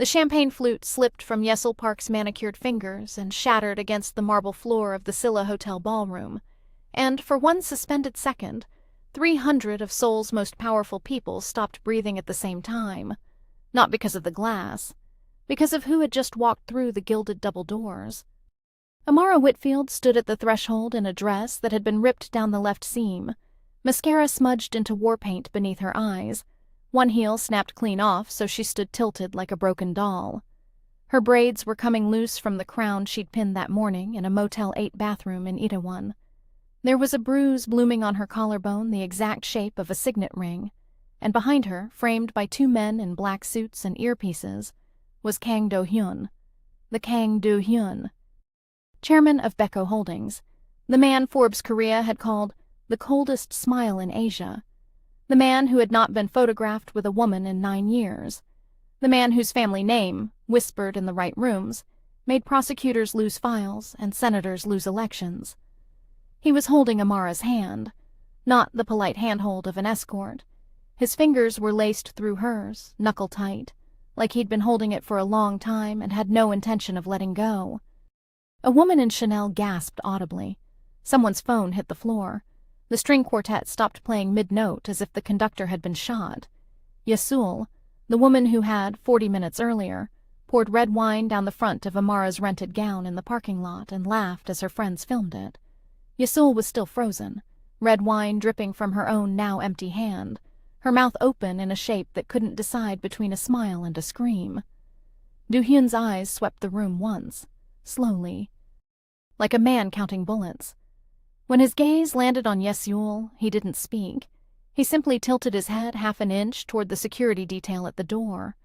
The champagne flute slipped from Yesel Park's manicured fingers and shattered against the marble floor of the Silla Hotel ballroom, and for one suspended second, 300 of Seoul's most powerful people stopped breathing at the same time, not because of the glass, because of who had just walked through the gilded double doors. Amara Whitfield stood at the threshold in a dress that had been ripped down the left seam, mascara smudged into war paint beneath her eyes. One heel snapped clean off, so she stood tilted like a broken doll. Her braids were coming loose from the crown she'd pinned that morning in a Motel 8 bathroom in Itaewon. There was a bruise blooming on her collarbone the exact shape of a signet ring, and behind her, framed by two men in black suits and earpieces, was Kang Do-hyun, the Kang Do-hyun, chairman of Beko Holdings, the man Forbes Korea had called the coldest smile in Asia, the man who had not been photographed with a woman in 9 years, the man whose family name, whispered in the right rooms, made prosecutors lose files and senators lose elections. He was holding Amara's hand, not the polite handhold of an escort. His fingers were laced through hers, knuckle-tight, like he'd been holding it for a long time and had no intention of letting go. A woman in Chanel gasped audibly. Someone's phone hit the floor. The string quartet stopped playing mid-note as if the conductor had been shot. Seoul, the woman who had, 40 minutes earlier, poured red wine down the front of Amara's rented gown in the parking lot and laughed as her friends filmed it. Seoul was still frozen, red wine dripping from her own now empty hand, her mouth open in a shape that couldn't decide between a smile and a scream. Do-hyun's eyes swept the room once, slowly, like a man counting bullets. When his gaze landed on Seoul, he didn't speak. He simply tilted his head half an inch toward the security detail at the door.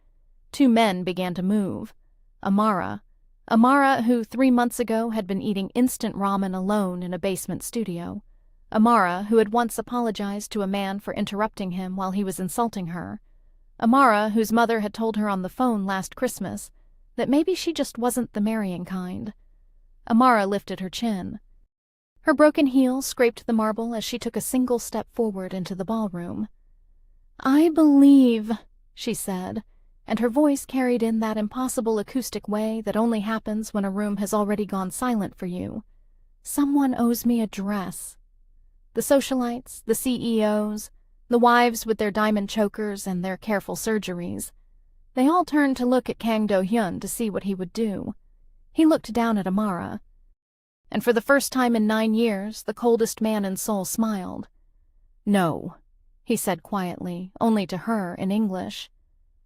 Two men began to move. Amara, who 3 months ago had been eating instant ramen alone in a basement studio. Amara, who had once apologized to a man for interrupting him while he was insulting her. Amara, whose mother had told her on the phone last Christmas that maybe she just wasn't the marrying kind. Amara lifted her chin. Her broken heel scraped the marble as she took a single step forward into the ballroom. "I believe," she said, and her voice carried in that impossible acoustic way that only happens when a room has already gone silent for you. "Someone owes me a dress." The socialites, the CEOs, the wives with their diamond chokers and their careful surgeries, they all turned to look at Kang Do-hyun to see what he would do. He looked down at Amara. And for the first time in 9 years, the coldest man in Seoul smiled. "No," he said quietly, only to her in English.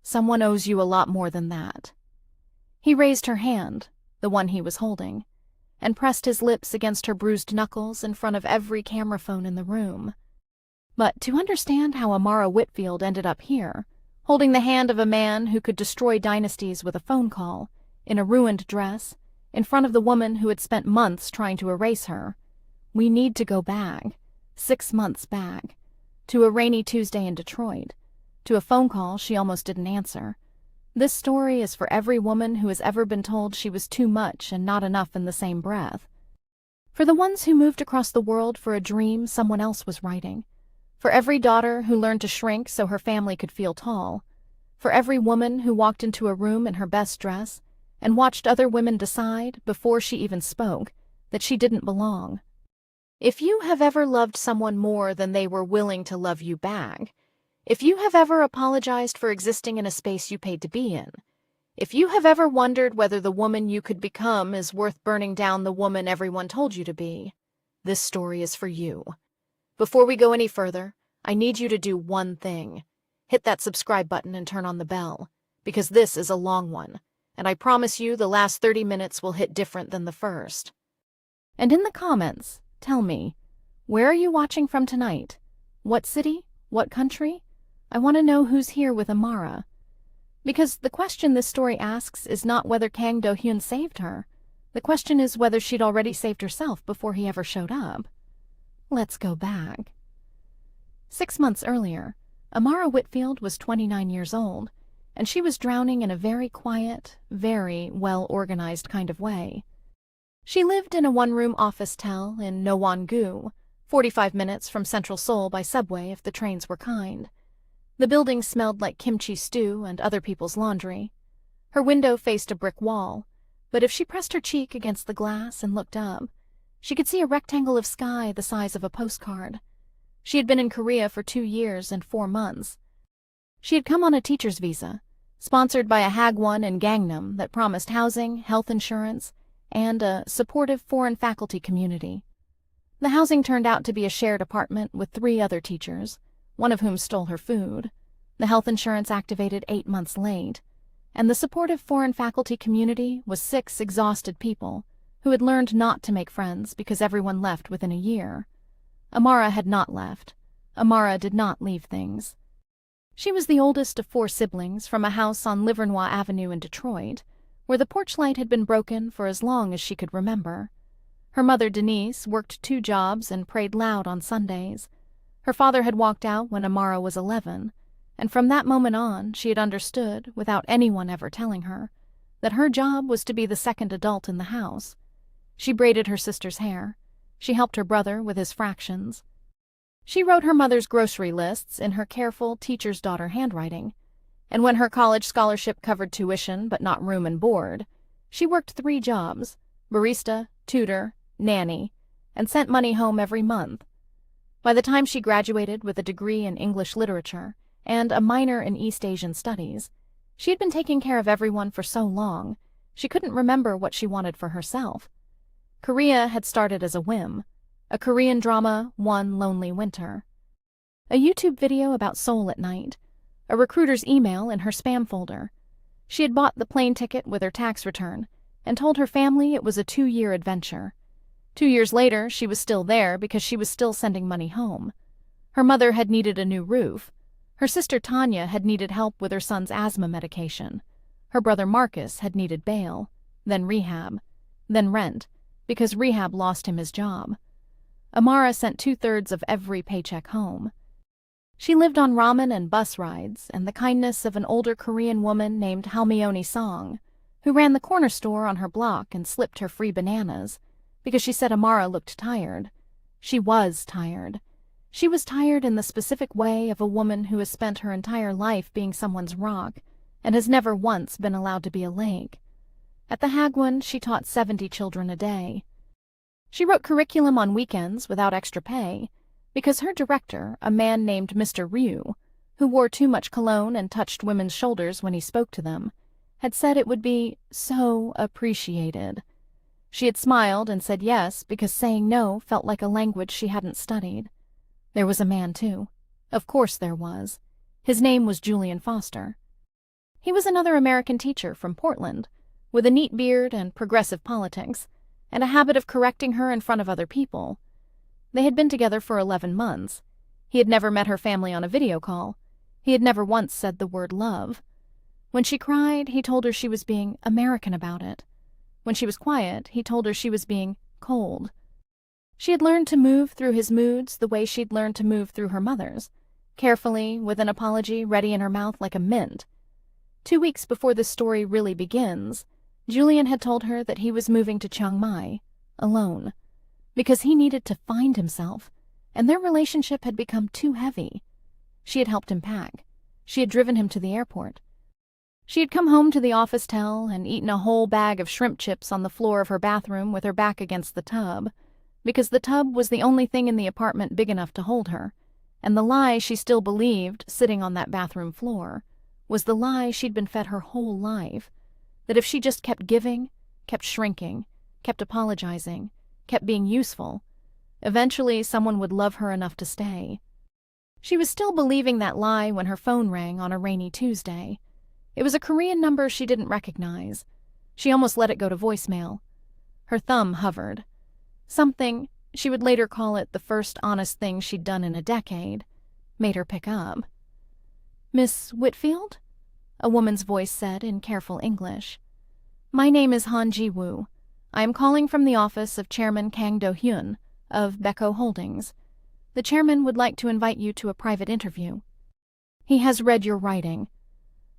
"Someone owes you a lot more than that." He raised her hand, the one he was holding, and pressed his lips against her bruised knuckles in front of every camera phone in the room. But to understand how Amara Whitfield ended up here, holding the hand of a man who could destroy dynasties with a phone call, in a ruined dress, in front of the woman who had spent months trying to erase her, we need to go back, 6 months back, to a rainy Tuesday in Detroit, to a phone call she almost didn't answer. This story is for every woman who has ever been told she was too much and not enough in the same breath. For the ones who moved across the world for a dream someone else was writing. For every daughter who learned to shrink so her family could feel tall. For every woman who walked into a room in her best dress and watched other women decide, before she even spoke, that she didn't belong. If you have ever loved someone more than they were willing to love you back, if you have ever apologized for existing in a space you paid to be in, if you have ever wondered whether the woman you could become is worth burning down the woman everyone told you to be, this story is for you. Before we go any further, I need you to do one thing. Hit that subscribe button and turn on the bell, because this is a long one. And I promise you the last 30 minutes will hit different than the first. And in the comments, tell me, where are you watching from tonight? What city? What country? I want to know who's here with Amara. Because the question this story asks is not whether Kang Do-hyun saved her. The question is whether she'd already saved herself before he ever showed up. Let's go back. 6 months earlier, Amara Whitfield was 29 years old, and she was drowning in a very quiet, very well-organized kind of way. She lived in a one-room office-tel in Nowon-gu, 45 minutes from central Seoul by subway if the trains were kind. The building smelled like kimchi stew and other people's laundry. Her window faced a brick wall, but if she pressed her cheek against the glass and looked up, she could see a rectangle of sky the size of a postcard. She had been in Korea for 2 years and 4 months. She had come on a teacher's visa, sponsored by a Hagwon in Gangnam that promised housing, health insurance, and a supportive foreign faculty community. The housing turned out to be a shared apartment with 3 other teachers, one of whom stole her food. The health insurance activated 8 months late, and the supportive foreign faculty community was 6 exhausted people who had learned not to make friends because everyone left within a year. Amara had not left. Amara did not leave things. She was the oldest of 4 siblings from a house on Livernois Avenue in Detroit, where the porch light had been broken for as long as she could remember. Her mother, Denise, worked 2 jobs and prayed loud on Sundays. Her father had walked out when Amara was 11, and from that moment on she had understood, without anyone ever telling her, that her job was to be the second adult in the house. She braided her sister's hair. She helped her brother with his fractions. She wrote her mother's grocery lists in her careful teacher's daughter handwriting, and when her college scholarship covered tuition but not room and board, she worked 3 jobs, barista, tutor, nanny, and sent money home every month. By the time she graduated with a degree in English literature and a minor in East Asian studies, she had been taking care of everyone for so long, she couldn't remember what she wanted for herself. Korea had started as a whim, a Korean drama, One Lonely Winter, a YouTube video about Seoul at night, a recruiter's email in her spam folder. She had bought the plane ticket with her tax return and told her family it was a 2-year adventure. 2 years later, she was still there because she was still sending money home. Her mother had needed a new roof. Her sister Tanya had needed help with her son's asthma medication. Her brother Marcus had needed bail, then rehab, then rent, because rehab lost him his job. Amara sent 2/3 of every paycheck home. She lived on ramen and bus rides and the kindness of an older Korean woman named Halmione Song, who ran the corner store on her block and slipped her free bananas because she said Amara looked tired. She was tired. She was tired in the specific way of a woman who has spent her entire life being someone's rock and has never once been allowed to be a lake. At the Hagwon, she taught 70 children a day. She wrote curriculum on weekends without extra pay because her director, a man named Mr. Ryu, who wore too much cologne and touched women's shoulders when he spoke to them, had said it would be so appreciated. She had smiled and said yes because saying no felt like a language she hadn't studied. There was a man, too. Of course there was. His name was Julian Foster. He was another American teacher from Portland, with a neat beard and progressive politics, and a habit of correcting her in front of other people. They had been together for 11 months. He had never met her family on a video call. He had never once said the word love. When she cried, he told her she was being American about it. When she was quiet, he told her she was being cold. She had learned to move through his moods the way she'd learned to move through her mother's, carefully, with an apology ready in her mouth like a mint. 2 weeks before this story really begins, Julian had told her that he was moving to Chiang Mai, alone, because he needed to find himself, and their relationship had become too heavy. She had helped him pack. She had driven him to the airport. She had come home to the office towel and eaten a whole bag of shrimp chips on the floor of her bathroom with her back against the tub, because the tub was the only thing in the apartment big enough to hold her, and the lie she still believed, sitting on that bathroom floor, was the lie she'd been fed her whole life, that if she just kept giving, kept shrinking, kept apologizing, kept being useful, eventually someone would love her enough to stay. She was still believing that lie when her phone rang on a rainy Tuesday. It was a Korean number she didn't recognize. She almost let it go to voicemail. Her thumb hovered. Something, she would later call it the first honest thing she'd done in a decade, made her pick up. "Miss Whitfield?" a woman's voice said in careful English. "My name is Han Ji-woo. I am calling from the office of Chairman Kang Do-hyun of Beko Holdings. The chairman would like to invite you to a private interview. He has read your writing."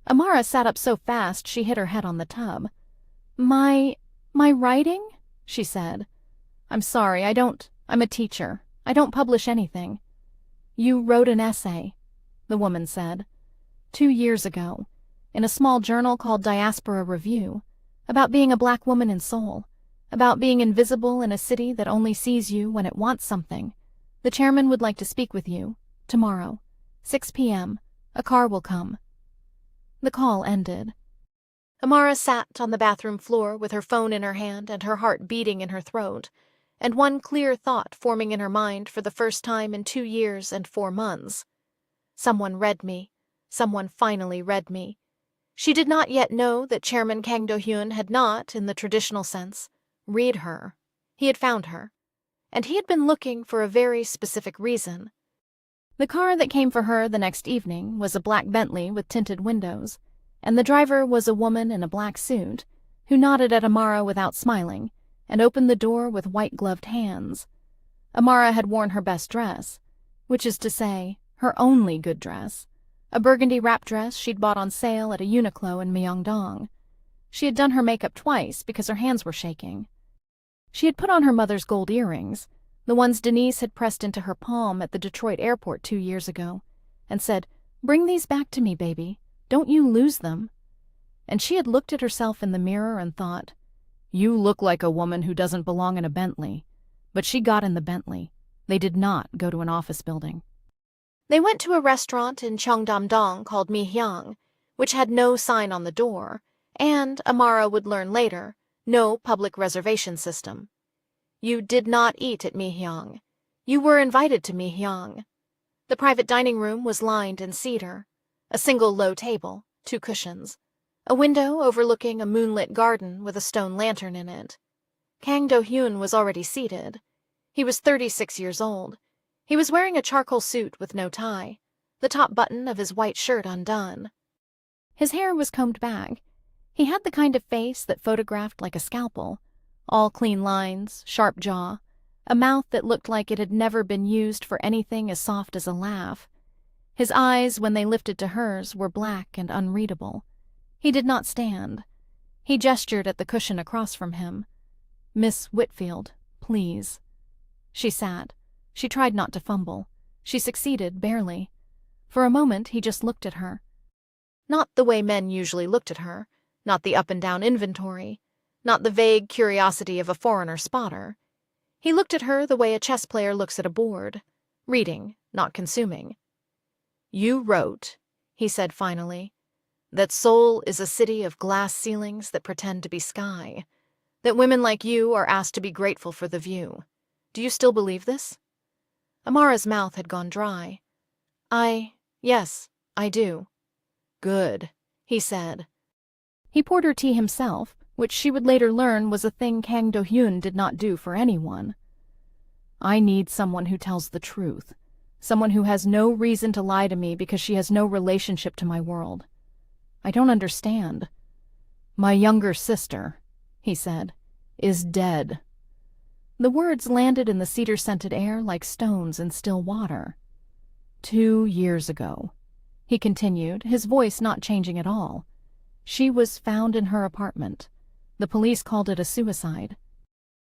Amara sat up so fast she hit her head on the tub. My writing?" she said. "I'm sorry, I'm a teacher. I don't publish anything." "You wrote an essay," the woman said. 2 years ago. in a small journal called Diaspora Review, about being a black woman in Seoul, about being invisible in a city that only sees you when it wants something. The chairman would like to speak with you. Tomorrow, 6 p.m. A car will come." The call ended. Amara sat on the bathroom floor with her phone in her hand and her heart beating in her throat, and one clear thought forming in her mind for the first time in 2 years and 4 months. Someone read me. Someone finally read me. She did not yet know that Chairman Kang Do-hyun had not, in the traditional sense, read her. He had found her, and he had been looking for a very specific reason. The car that came for her the next evening was a black Bentley with tinted windows, and the driver was a woman in a black suit who nodded at Amara without smiling and opened the door with white-gloved hands. Amara had worn her best dress, which is to say, her only good dress, a burgundy wrap dress she'd bought on sale at a Uniqlo in Myeongdong. She had done her makeup twice because her hands were shaking. She had put on her mother's gold earrings, the ones Denise had pressed into her palm at the Detroit airport 2 years ago, and said, "Bring these back to me, baby. Don't you lose them." And she had looked at herself in the mirror and thought, "You look like a woman who doesn't belong in a Bentley." But she got in the Bentley. They did not go to an office building. They went to a restaurant in Cheongdam-dong called Mihyang, which had no sign on the door, and, Amara would learn later, no public reservation system. You did not eat at Mihyang. You were invited to Mihyang. The private dining room was lined in cedar, a single low table, 2 cushions, a window overlooking a moonlit garden with a stone lantern in it. Kang Do-hyun was already seated. He was 36 years old. He was wearing a charcoal suit with no tie, the top button of his white shirt undone. His hair was combed back. He had the kind of face that photographed like a scalpel, all clean lines, sharp jaw, a mouth that looked like it had never been used for anything as soft as a laugh. His eyes, when they lifted to hers, were black and unreadable. He did not stand. He gestured at the cushion across from him. "Miss Whitfield, please." She sat. She tried not to fumble. She succeeded, barely. For a moment, he just looked at her. Not the way men usually looked at her, not the up-and-down inventory, not the vague curiosity of a foreigner spotter. He looked at her the way a chess player looks at a board, reading, not consuming. "You wrote," he said finally, "that Seoul is a city of glass ceilings that pretend to be sky, that women like you are asked to be grateful for the view. Do you still believe this?" Amara's mouth had gone dry. Yes, I do." "Good," he said. He poured her tea himself, which she would later learn was a thing Kang Do-hyun did not do for anyone. "I need someone who tells the truth, someone who has no reason to lie to me because she has no relationship to my world. I don't understand." "My younger sister," he said, "is dead." The words landed in the cedar-scented air like stones in still water. 2 years ago, he continued, his voice not changing at all. "She was found in her apartment. The police called it a suicide.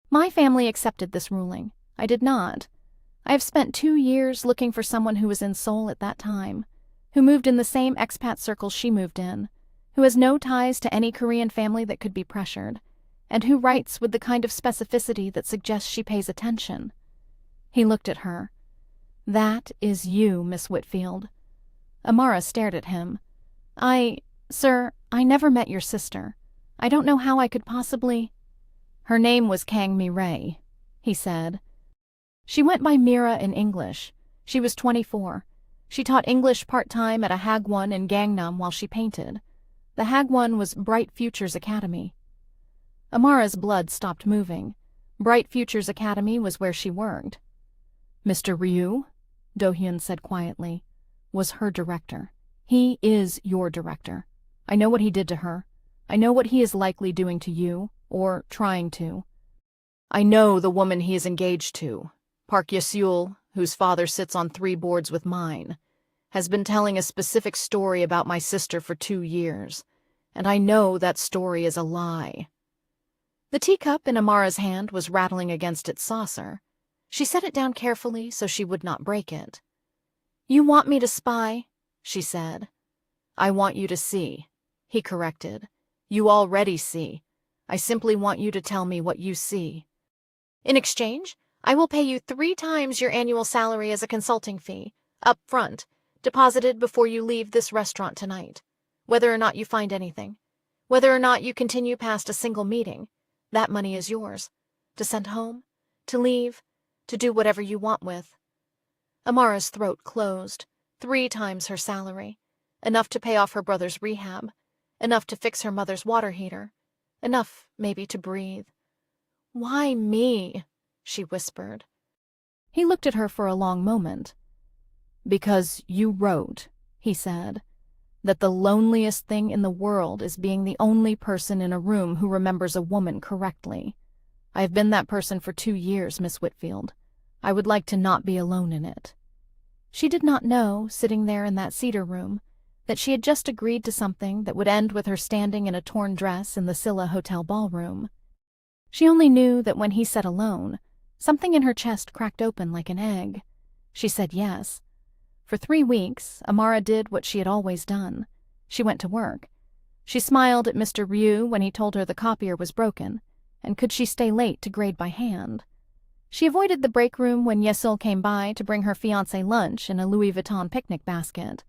My family accepted this ruling. I did not. I have spent 2 years looking for someone who was in Seoul at that time, who moved in the same expat circle she moved in, who has no ties to any Korean family that could be pressured, and who writes with the kind of specificity that suggests she pays attention." He looked at her. "That is you, Miss Whitfield." Amara stared at him. Sir, I never met your sister. I don't know how I could possibly—" "Her name was Kang Mi-rae," he said. "She went by Mira in English. She was 24. She taught English part-time at a Hagwon in Gangnam while she painted. The Hagwon was Bright Futures Academy." Amara's blood stopped moving. Bright Futures Academy was where she worked. "Mr. Ryu," Do-hyun said quietly, "was her director. He is your director. I know what he did to her. I know what he is likely doing to you, or trying to. I know the woman he is engaged to, Park Ye-seul, whose father sits on 3 boards with mine, has been telling a specific story about my sister for 2 years, and I know that story is a lie." The teacup in Amara's hand was rattling against its saucer. She set it down carefully so she would not break it. "You want me to spy?" she said. "I want you to see." he corrected. You already see. I simply want you to tell me what you see. In exchange, I will pay you 3 times your annual salary as a consulting fee, up front, deposited before you leave this restaurant tonight. Whether or not you find anything, whether or not you continue past a single meeting, that money is yours. To send home, to leave, to do whatever you want with. Amara's throat closed. 3 times her salary. Enough to pay off her brother's rehab. Enough to fix her mother's water heater. Enough, maybe, to breathe. "Why me?" she whispered. He looked at her for a long moment. "Because you wrote," he said, "that the loneliest thing in the world is being the only person in a room who remembers a woman correctly. I have been that person for 2 years, Miss Whitfield. I would like to not be alone in it." She did not know, sitting there in that cedar room, that she had just agreed to something that would end with her standing in a torn dress in the Scylla Hotel ballroom. She only knew that when he said alone, something in her chest cracked open like an egg. She said yes. For 3 weeks, Amara did what she had always done. She went to work. She smiled at Mr. Ryu when he told her the copier was broken, and could she stay late to grade by hand. She avoided the break room when Yesil came by to bring her fiancé lunch in a Louis Vuitton picnic basket.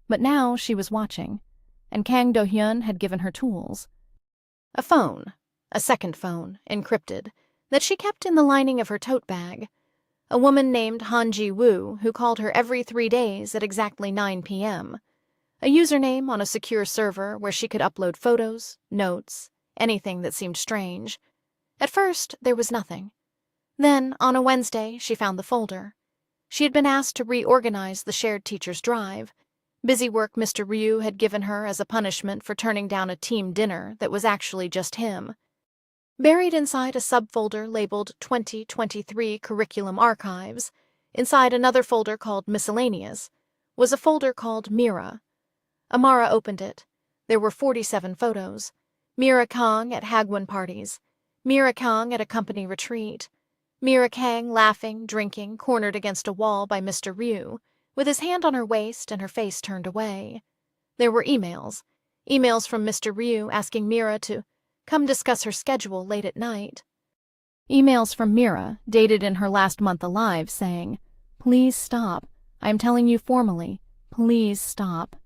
But now she was watching, and Kang Do-hyun had given her tools. A phone, a second phone, encrypted, that she kept in the lining of her tote bag. A woman named Han Ji-woo who called her every 3 days at exactly 9 p.m. A username on a secure server where she could upload photos, notes, anything that seemed strange. At first, there was nothing. Then, on a Wednesday, she found the folder. She had been asked to reorganize the shared teacher's drive. Busy work Mr. Ryu had given her as a punishment for turning down a team dinner that was actually just him. Buried inside a subfolder labeled 2023 Curriculum Archives, inside another folder called Miscellaneous, was a folder called Mira. Amara opened it. There were 47 photos. Mira Kang at Hagwon parties. Mira Kang at a company retreat. Mira Kang laughing, drinking, cornered against a wall by Mr. Ryu, with his hand on her waist and her face turned away. There were emails from Mr. Ryu asking Mira to come discuss her schedule late at night. Emails from Mira, dated in her last month alive, saying, "Please stop. I am telling you formally, please stop."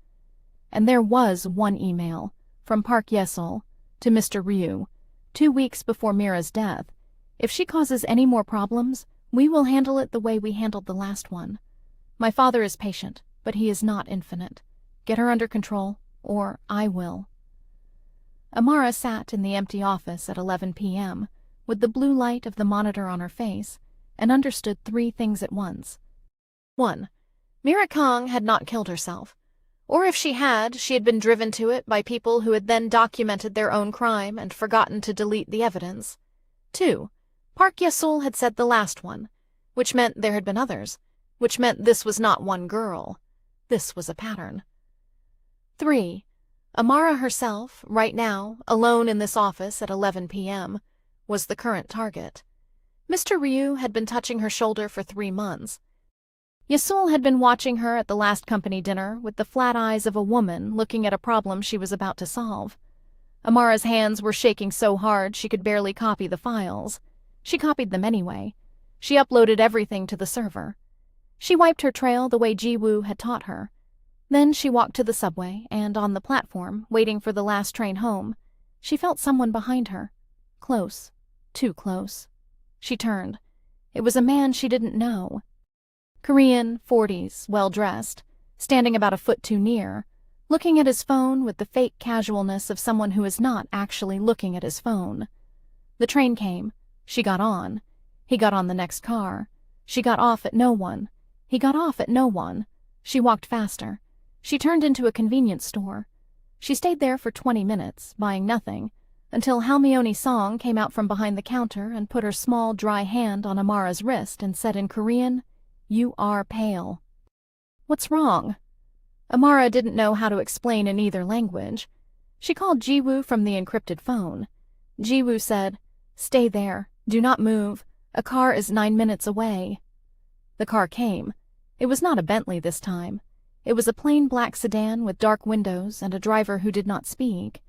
And there was one email, from Park Yesil, to Mr. Ryu, 2 weeks before Mira's death. "If she causes any more problems, we will handle it the way we handled the last one. My father is patient, but he is not infinite. Get her under control, or I will." Amara sat in the empty office at 11 p.m., with the blue light of the monitor on her face, and understood 3 things at once. 1. Mira Kang had not killed herself. Or if she had been driven to it by people who had then documented their own crime and forgotten to delete the evidence. 2. Park Yesil had said the last one, which meant there had been others, which meant this was not one girl. This was a pattern. 3. Amara herself, right now, alone in this office at 11 p.m., was the current target. Mr. Ryu had been touching her shoulder for 3 months. Yesil had been watching her at the last company dinner with the flat eyes of a woman looking at a problem she was about to solve. Amara's hands were shaking so hard she could barely copy the files. She copied them anyway. She uploaded everything to the server. She wiped her trail the way Ji-woo had taught her. Then she walked to the subway, and on the platform, waiting for the last train home, she felt someone behind her. Close. Too close. She turned. It was a man she didn't know. Korean, 40s, well-dressed, standing about a foot too near, looking at his phone with the fake casualness of someone who is not actually looking at his phone. The train came. She got on. He got on the next car. She got off at no one. He got off at no one. She walked faster. She turned into a convenience store. She stayed there for 20 minutes, buying nothing, until Halmione Song came out from behind the counter and put her small, dry hand on Amara's wrist and said in Korean, "You are pale." "What's wrong?" Amara didn't know how to explain in either language. She called Ji-woo from the encrypted phone. Ji-woo said, "Stay there. Do not move. A car is 9 minutes away." The car came. It was not a Bentley this time. It was a plain black sedan with dark windows and a driver who did not speak.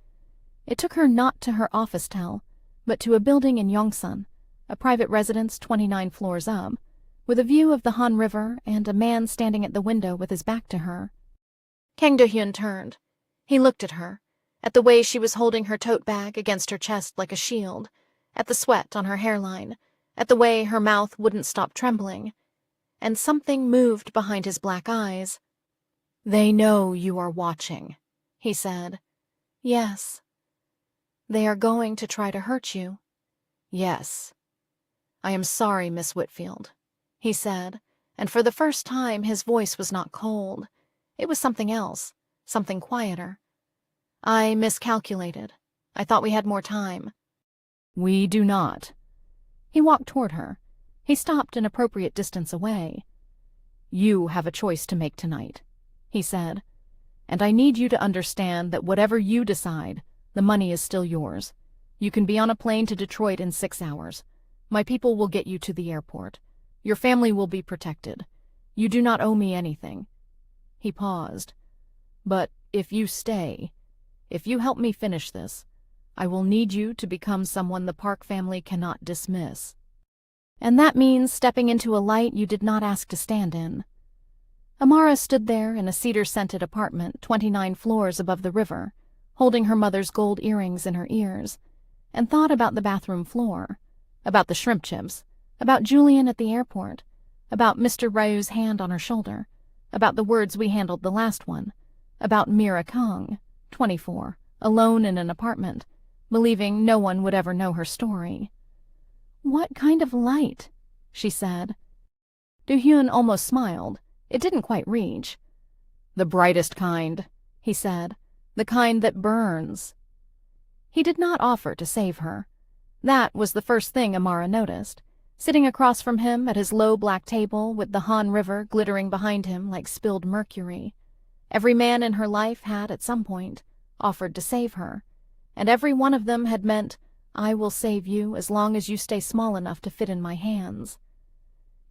It took her not to her office-tel, but to a building in Yongsan, a private residence 29 floors up, with a view of the Han River and a man standing at the window with his back to her. Kang Do-hyun turned. He looked at her, at the way she was holding her tote bag against her chest like a shield, at the sweat on her hairline, at the way her mouth wouldn't stop trembling, and something moved behind his black eyes. "They know you are watching," he said. "Yes." "They are going to try to hurt you." "Yes." "I am sorry, Miss Whitfield," he said, and for the first time his voice was not cold. It was something else, something quieter. "I miscalculated. I thought we had more time." "We do not." He walked toward her. He stopped an appropriate distance away. "You have a choice to make tonight," he said, "and I need you to understand that whatever you decide, the money is still yours. You can be on a plane to Detroit in 6 hours. My people will get you to the airport. Your family will be protected. You do not owe me anything." He paused. "But if you stay, if you help me finish this, I will need you to become someone the Park family cannot dismiss. And that means stepping into a light you did not ask to stand in." Amara stood there in a cedar-scented apartment 29 floors above the river, holding her mother's gold earrings in her ears, and thought about the bathroom floor, about the shrimp chips, about Julian at the airport, about Mr. Ryu's hand on her shoulder, about the words we handled the last one, about Mira Kang, 24, alone in an apartment, believing no one would ever know her story. "What kind of light?" she said. Do-hyun almost smiled. It didn't quite reach. "The brightest kind," he said. "The kind that burns." He did not offer to save her. That was the first thing Amara noticed, sitting across from him at his low black table with the Han River glittering behind him like spilled mercury. Every man in her life had, at some point, offered to save her, and every one of them had meant, "I will save you as long as you stay small enough to fit in my hands."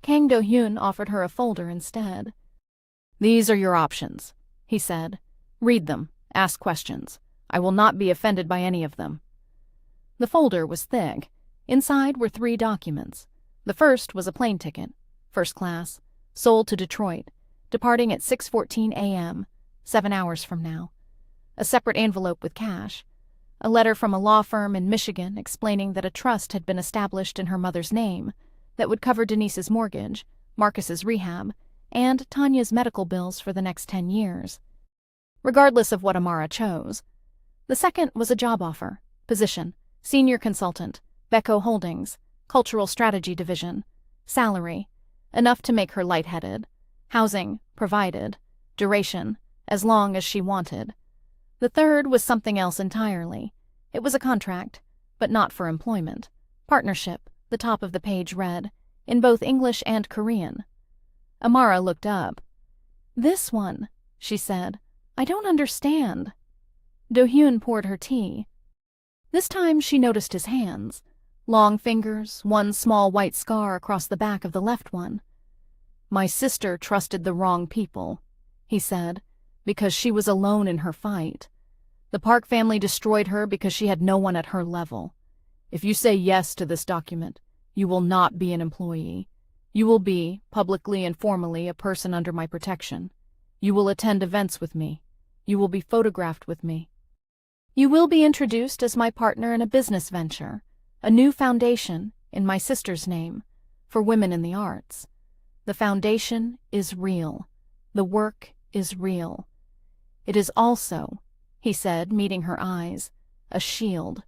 Kang Do-hyun offered her a folder instead. "These are your options," he said. "Read them. Ask questions. I will not be offended by any of them." The folder was thick. Inside were 3 documents. The first was a plane ticket, first class, Seoul to Detroit, departing at 6:14 a.m., 7 hours from now. A separate envelope with cash. A letter from a law firm in Michigan explaining that a trust had been established in her mother's name that would cover Denise's mortgage, Marcus's rehab, and Tanya's medical bills for the next 10 years. Regardless of what Amara chose. The second was a job offer, position, senior consultant, Beko Holdings, Cultural Strategy Division, salary, enough to make her lightheaded, housing, provided, duration, as long as she wanted. The third was something else entirely. It was a contract, but not for employment. Partnership, the top of the page read, in both English and Korean. Amara looked up. "This one," she said. "I don't understand." Do-hyun poured her tea. This time she noticed his hands. Long fingers, one small white scar across the back of the left one. "My sister trusted the wrong people," he said, "because she was alone in her fight. The Park family destroyed her because she had no one at her level. If you say yes to this document, you will not be an employee. You will be, publicly and formally, a person under my protection. You will attend events with me. You will be photographed with me. You will be introduced as my partner in a business venture, a new foundation, in my sister's name, for women in the arts. The foundation is real. The work is real. It is also," he said, meeting her eyes, "a shield,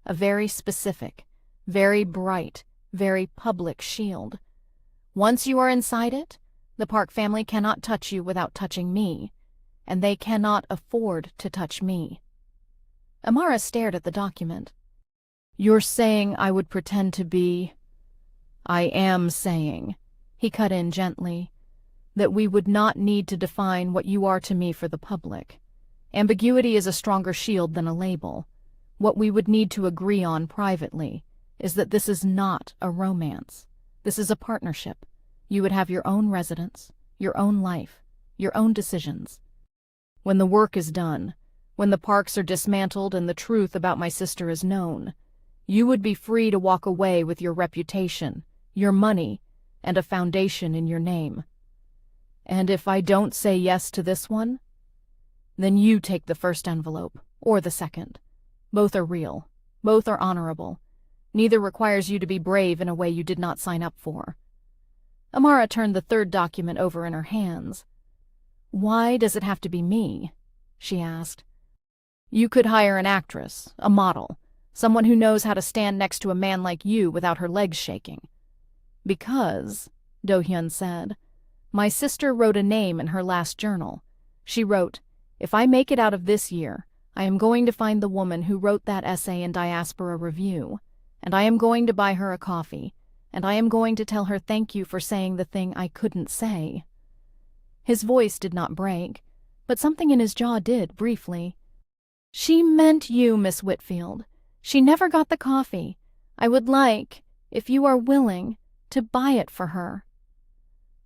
a very specific, very bright, very public shield. Once you are inside it, the Park family cannot touch you without touching me, and they cannot afford to touch me." Amara stared at the document. "You're saying I would pretend to be—" "I am saying," he cut in gently, "that we would not need to define what you are to me for the public. Ambiguity is a stronger shield than a label. What we would need to agree on privately is that this is not a romance. This is a partnership. You would have your own residence, your own life, your own decisions. When the work is done, when the parks are dismantled and the truth about my sister is known, you would be free to walk away with your reputation, your money, and a foundation in your name. And if I don't say yes to this one, then you take the first envelope, or the second. Both are real. Both are honorable. Neither requires you to be brave in a way you did not sign up for. Amara turned the third document over in her hands. Why does it have to be me? She asked. You could hire an actress, a model, someone who knows how to stand next to a man like you without her legs shaking. Because, Do-hyun said, my sister wrote a name in her last journal. She wrote, if I make it out of this year, I am going to find the woman who wrote that essay in Diaspora Review, and I am going to buy her a coffee, and I am going to tell her thank you for saying the thing I couldn't say. His voice did not break, but something in his jaw did, briefly. She meant you, Miss Whitfield. She never got the coffee. I would like, if you are willing, to buy it for her.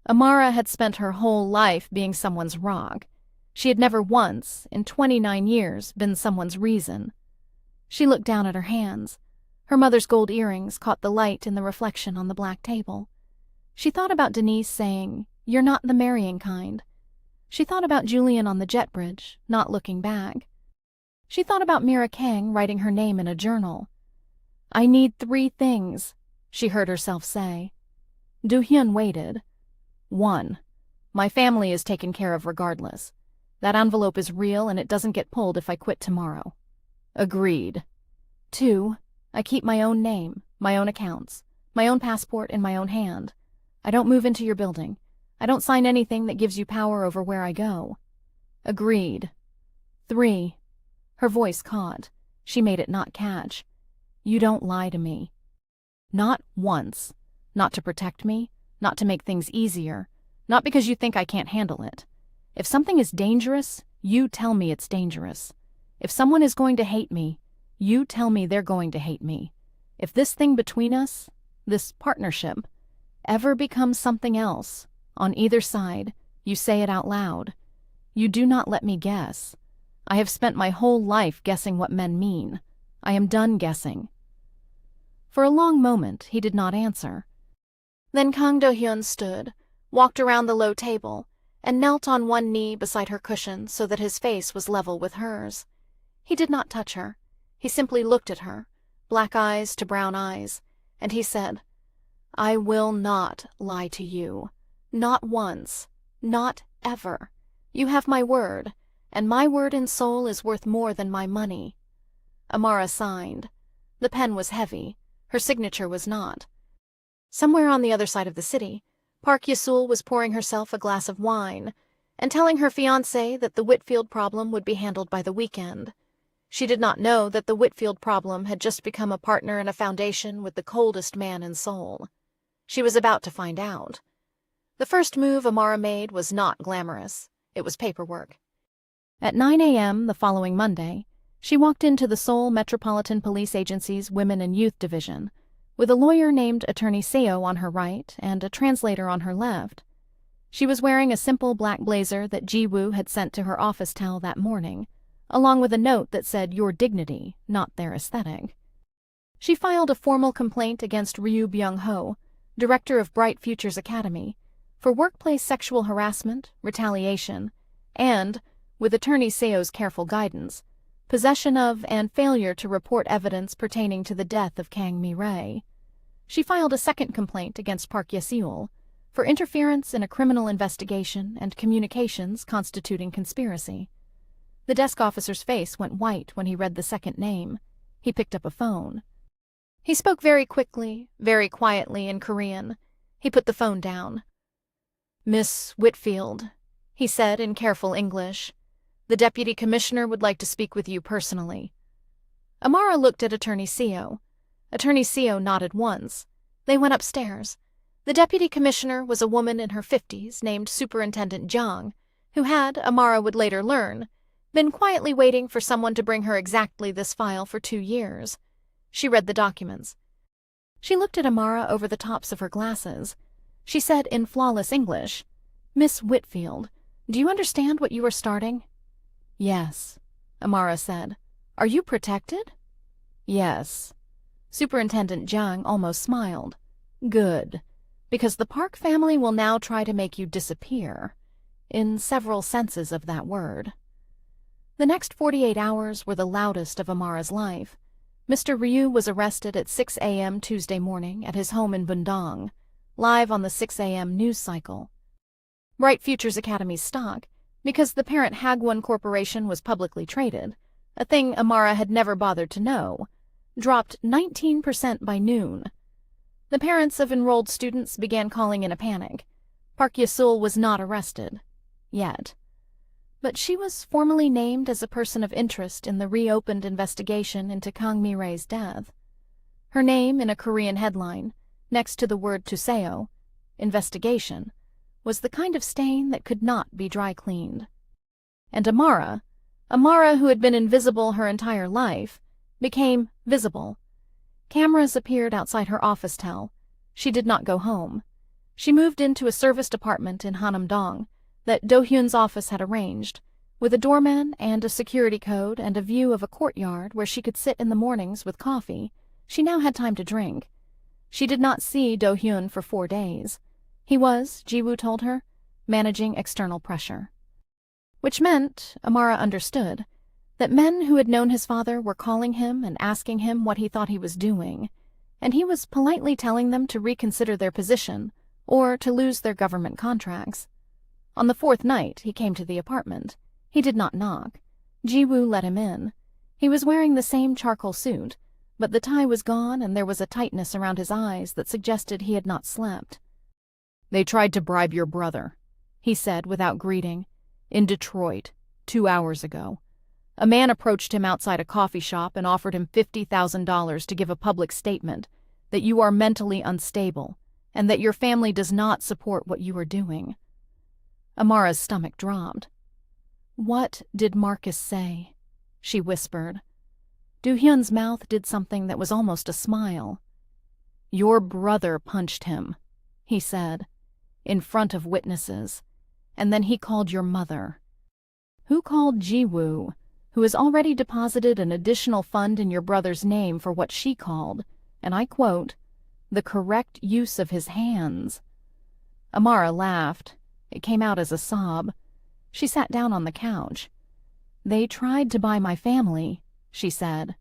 Amara had spent her whole life being someone's rock. She had never once, in 29 years, been someone's reason. She looked down at her hands. Her mother's gold earrings caught the light in the reflection on the black table. She thought about Denise saying, "You're not the marrying kind." She thought about Julian on the jet bridge, not looking back. She thought about Mira Kang writing her name in a journal. "I need 3 things," she heard herself say. Do-hyun waited. 1. My family is taken care of regardless. That envelope is real and it doesn't get pulled if I quit tomorrow. Agreed. 2. I keep my own name, my own accounts, my own passport in my own hand. I don't move into your building. I don't sign anything that gives you power over where I go. Agreed. 3. Her voice caught. She made it not catch. You don't lie to me. Not once. Not to protect me, not to make things easier, not because you think I can't handle it. If something is dangerous, you tell me it's dangerous. If someone is going to hate me, you tell me they're going to hate me. If this thing between us, this partnership, ever becomes something else, on either side, you say it out loud. You do not let me guess. I have spent my whole life guessing what men mean. I am done guessing. For a long moment, he did not answer. Then Kang Do-hyun stood, walked around the low table, and knelt on one knee beside her cushion so that his face was level with hers. He did not touch her. He simply looked at her, black eyes to brown eyes, and he said, "I will not lie to you. Not once. Not ever. You have my word, and my word in Seoul is worth more than my money." Amara signed. The pen was heavy. Her signature was not. Somewhere on the other side of the city, Park Yesul was pouring herself a glass of wine and telling her fiancé that the Whitfield problem would be handled by the weekend. She did not know that the Whitfield problem had just become a partner in a foundation with the coldest man in Seoul. She was about to find out. The first move Amara made was not glamorous. It was paperwork. At 9 a.m. the following Monday, she walked into the Seoul Metropolitan Police Agency's Women and Youth Division, with a lawyer named Attorney Seo on her right and a translator on her left. She was wearing a simple black blazer that Ji-woo had sent to her office towel that morning, along with a note that said "Your dignity, not their aesthetic." She filed a formal complaint against Ryu Byung-ho, director of Bright Futures Academy, for workplace sexual harassment, retaliation, and, with Attorney Seo's careful guidance, possession of and failure to report evidence pertaining to the death of Kang Mi-rae. She filed a second complaint against Park Yesul for interference in a criminal investigation and communications constituting conspiracy. The desk officer's face went white when he read the second name. He picked up a phone. He spoke very quickly, very quietly in Korean. He put the phone down. "Miss Whitfield," he said in careful English. "The deputy commissioner would like to speak with you personally." Amara looked at Attorney Seo. Attorney Seo nodded once. They went upstairs. The deputy commissioner was a woman in her 50s named Superintendent Jung, who had, Amara would later learn, been quietly waiting for someone to bring her exactly this file for 2 years. She read the documents. She looked at Amara over the tops of her glasses. She said in flawless English, "Miss Whitfield, Do you understand what you are starting? Yes, Amara said. Are you protected? Yes. Superintendent Jiang almost smiled. Good, because the Park family will now try to make you disappear, in several senses of that word. The next 48 hours were the loudest of Amara's life. Mr. Ryu was arrested at 6 a.m. Tuesday morning at his home in Bundang, live on the 6 a.m. news cycle. Bright Futures Academy's stock, because the parent Hagwon Corporation was publicly traded, a thing Amara had never bothered to know, dropped 19% by noon. The parents of enrolled students began calling in a panic. Park Ye-sul was not arrested. Yet. But she was formally named as a person of interest in the reopened investigation into Kang Mi-rae's death. Her name in a Korean headline, next to the word Tuseo, investigation, was the kind of stain that could not be dry cleaned. And Amara, who had been invisible her entire life, became visible. Cameras appeared outside her office tel. She did not go home. She moved into a serviced apartment in Hanam-dong that Do-hyun's office had arranged, with a doorman and a security code and a view of a courtyard where she could sit in the mornings with coffee. She now had time to drink. She did not see Do-hyun for 4 days. He was, Ji-woo told her, managing external pressure. Which meant, Amara understood, that men who had known his father were calling him and asking him what he thought he was doing, and he was politely telling them to reconsider their position or to lose their government contracts. On the 4th night, he came to the apartment. He did not knock. Ji-woo let him in. He was wearing the same charcoal suit, but the tie was gone and there was a tightness around his eyes that suggested he had not slept. "They tried to bribe your brother," he said without greeting, "in Detroit, 2 hours ago. A man approached him outside a coffee shop and offered him $50,000 to give a public statement that you are mentally unstable and that your family does not support what you are doing." Amara's stomach dropped. "What did Marcus say?" she whispered. Do-hyun's mouth did something that was almost a smile. "Your brother punched him," he said, "in front of witnesses, and then he called your mother." "Who called Ji-woo, who has already deposited an additional fund in your brother's name for what she called, and I quote, the correct use of his hands?" Amara laughed. It came out as a sob. She sat down on the couch. "They tried to buy my family," she said.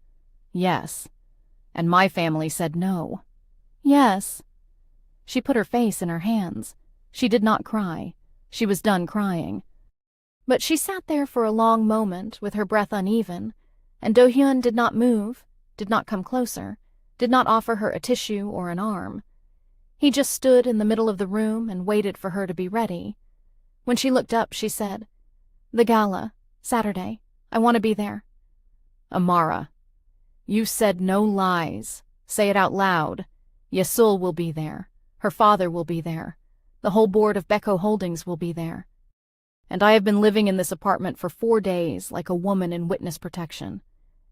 "Yes. And my family said no." "Yes." She put her face in her hands. She did not cry. She was done crying. But she sat there for a long moment with her breath uneven, and Do-hyun did not move, did not come closer, did not offer her a tissue or an arm. He just stood in the middle of the room and waited for her to be ready. When she looked up, she said, "The gala, Saturday. I want to be there." "Amara, you said no lies. Say it out loud. Ye-sul will be there. Her father will be there. The whole board of Beko Holdings will be there. And I have been living in this apartment for 4 days like a woman in witness protection.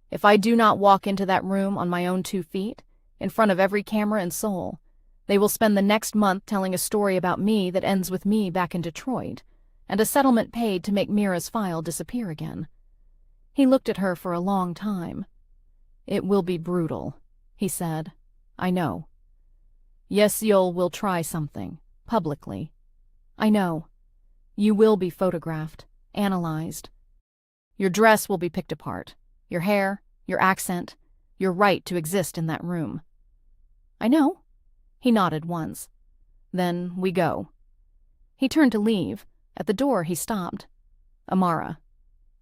If I do not walk into that room on my own 2 feet, in front of every camera in Seoul, they will spend the next month telling a story about me that ends with me back in Detroit, and a settlement paid to make Mira's file disappear again." He looked at her for a long time. "It will be brutal," he said. "I know. Ye-sul will try something, publicly. I know. You will be photographed, analyzed. Your dress will be picked apart, your hair, your accent, your right to exist in that room." "I know." He nodded once. "Then we go." He turned to leave. At the door he stopped. "Amara."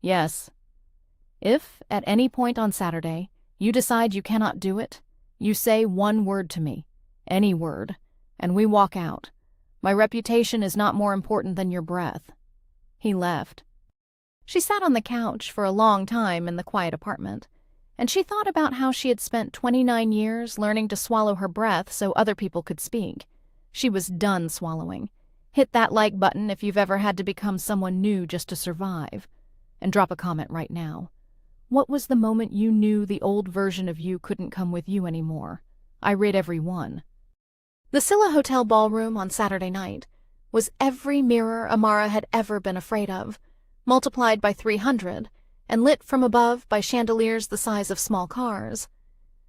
"Yes." "If, at any point on Saturday, you decide you cannot do it, you say 1 word to me, any word, and we walk out. My reputation is not more important than your breath." He left. She sat on the couch for a long time in the quiet apartment, and she thought about how she had spent 29 years learning to swallow her breath so other people could speak. She was done swallowing. Hit that like button if you've ever had to become someone new just to survive. And drop a comment right now. What was the moment you knew the old version of you couldn't come with you anymore? I read every one. The Scylla Hotel ballroom on Saturday night was every mirror Amara had ever been afraid of, multiplied by 300, and lit from above by chandeliers the size of small cars.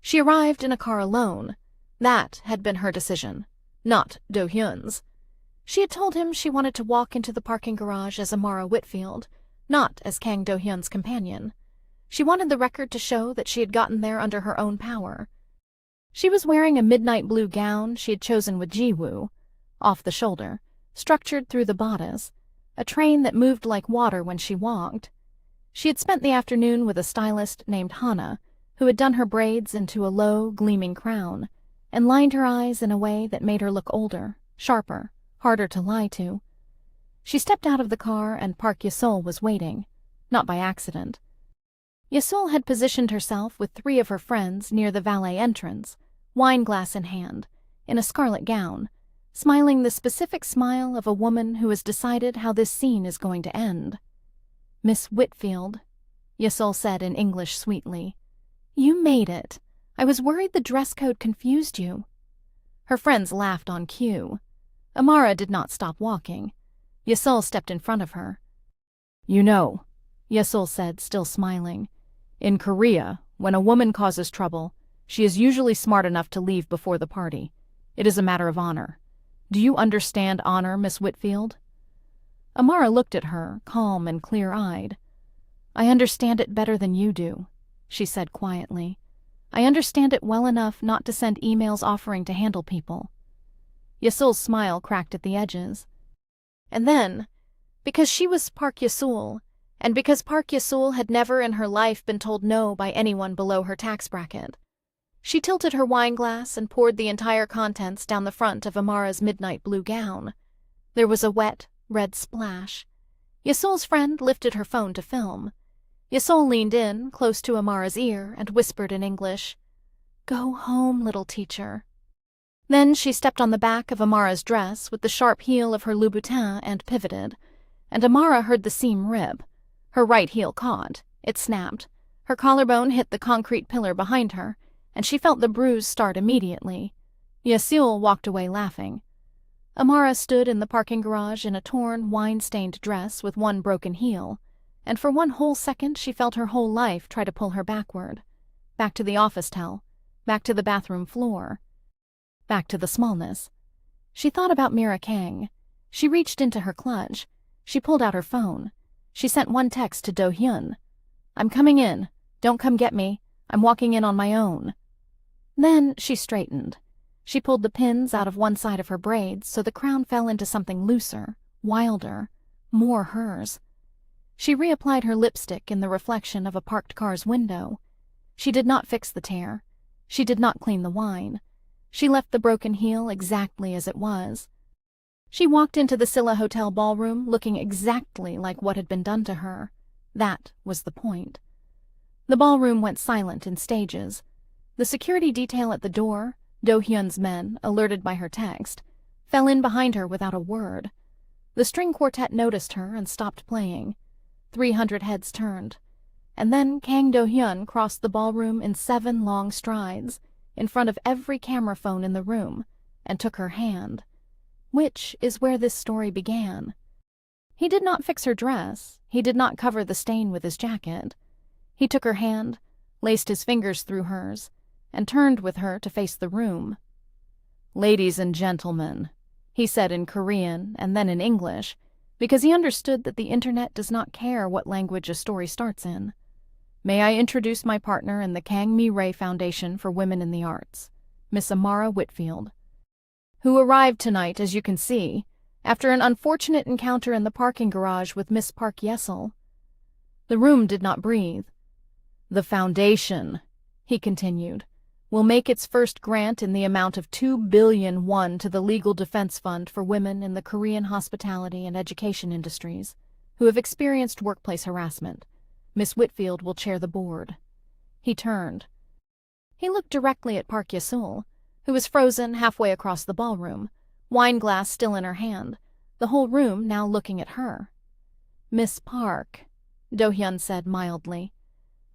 She arrived in a car alone. That had been her decision, not Do-hyun's. She had told him she wanted to walk into the parking garage as Amara Whitfield, not as Kang Do-hyun's companion. She wanted the record to show that she had gotten there under her own power. She was wearing a midnight blue gown she had chosen with Ji-woo, off the shoulder, structured through the bodice, a train that moved like water when she walked. She had spent the afternoon with a stylist named Hana, who had done her braids into a low, gleaming crown, and lined her eyes in a way that made her look older, sharper, harder to lie to. She stepped out of the car and Park Ye-seol was waiting, not by accident. Ye-seol had positioned herself with 3 of her friends near the valet entrance, wine glass in hand, in a scarlet gown, smiling the specific smile of a woman who has decided how this scene is going to end. "Miss Whitfield," Ye-seol said in English sweetly, "you made it. I was worried the dress code confused you." Her friends laughed on cue. Amara did not stop walking. Ye-seol stepped in front of her. "You know," Ye-seol said, still smiling, "in Korea, when a woman causes trouble, she is usually smart enough to leave before the party. It is a matter of honor. Do you understand honor, Miss Whitfield?" Amara looked at her, calm and clear-eyed. "I understand it better than you do," she said quietly. "I understand it well enough not to send emails offering to handle people." Ye-seol's smile cracked at the edges. And then, because she was Park Ye-seol, and because Park Ye-seol had never in her life been told no by anyone below her tax bracket, she tilted her wine glass and poured the entire contents down the front of Amara's midnight blue gown. There was a wet, red splash. Ye-seol's friend lifted her phone to film. Ye-seol leaned in, close to Amara's ear, and whispered in English, "Go home, little teacher." Then she stepped on the back of Amara's dress with the sharp heel of her Louboutin and pivoted, and Amara heard the seam rip. Her right heel caught. It snapped. Her collarbone hit the concrete pillar behind her, and she felt the bruise start immediately. Ye-seol walked away laughing. Amara stood in the parking garage in a torn, wine-stained dress with one broken heel, and for one whole second she felt her whole life try to pull her backward. Back to the office towel, back to the bathroom floor, back to the smallness. She thought about Mira Kang. She reached into her clutch. She pulled out her phone. She sent one text to Do-hyun. "I'm coming in. Don't come get me. I'm walking in on my own." Then she straightened. She pulled the pins out of one side of her braids so the crown fell into something looser, wilder, more hers. She reapplied her lipstick in the reflection of a parked car's window. She did not fix the tear. She did not clean the wine. She left the broken heel exactly as it was. She walked into the Silla Hotel ballroom looking exactly like what had been done to her. That was the point. The ballroom went silent in stages. The security detail at the door, Do-hyun's men, alerted by her text, fell in behind her without a word. The string quartet noticed her and stopped playing. 300 heads turned. And then Kang Do-hyun crossed the ballroom in 7 long strides, in front of every camera phone in the room, and took her hand. Which is where this story began. He did not fix her dress. He did not cover the stain with his jacket. He took her hand, laced his fingers through hers, and turned with her to face the room. "Ladies and gentlemen," he said in Korean and then in English, because he understood that the internet does not care what language a story starts in. "May I introduce my partner in the Kang Mi-rae Foundation for Women in the Arts, Miss Amara Whitfield, who arrived tonight, as you can see, after an unfortunate encounter in the parking garage with Miss Park Ye-seol." The room did not breathe. "The foundation," he continued, "will make its first grant in the amount of 2 billion won to the Legal Defense Fund for women in the Korean hospitality and education industries who have experienced workplace harassment. Miss Whitfield will chair the board." He turned. He looked directly at Park Ye-seol, who was frozen halfway across the ballroom, wine glass still in her hand, the whole room now looking at her. "Miss Park," Do-hyun said mildly,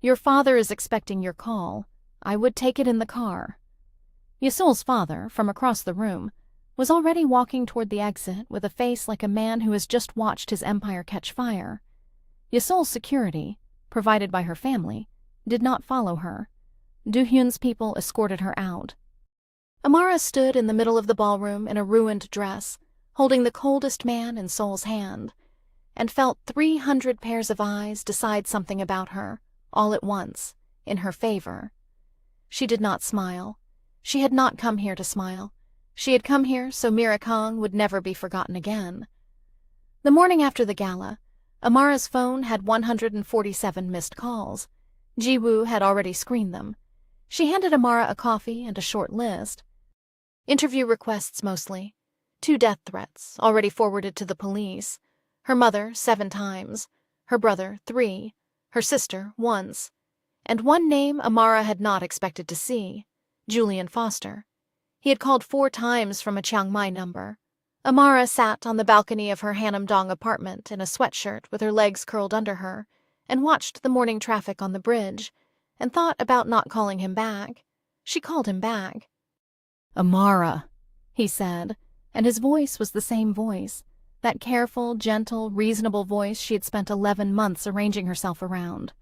"your father is expecting your call. I would take it in the car." Ye-seol's father, from across the room, was already walking toward the exit with a face like a man who has just watched his empire catch fire. Yesol's security, provided by her family, did not follow her. Do-hyun's people escorted her out. Amara stood in the middle of the ballroom in a ruined dress, holding the coldest man in Seoul's hand, and felt 300 pairs of eyes decide something about her, all at once, in her favor. She did not smile. She had not come here to smile. She had come here so Mira Kang would never be forgotten again. The morning after the gala, Amara's phone had 147 missed calls. Ji-woo had already screened them. She handed Amara a coffee and a short list. Interview requests mostly. 2 death threats, already forwarded to the police. Her mother, 7 times. Her brother, 3. Her sister, once. And one name Amara had not expected to see. Julian Foster. He had called 4 times from a Chiang Mai number. Amara sat on the balcony of her Hanam-dong apartment in a sweatshirt with her legs curled under her and watched the morning traffic on the bridge and thought about not calling him back. She called him back. "Amara," he said, and his voice was the same voice, that careful, gentle, reasonable voice she had spent 11 months arranging herself around.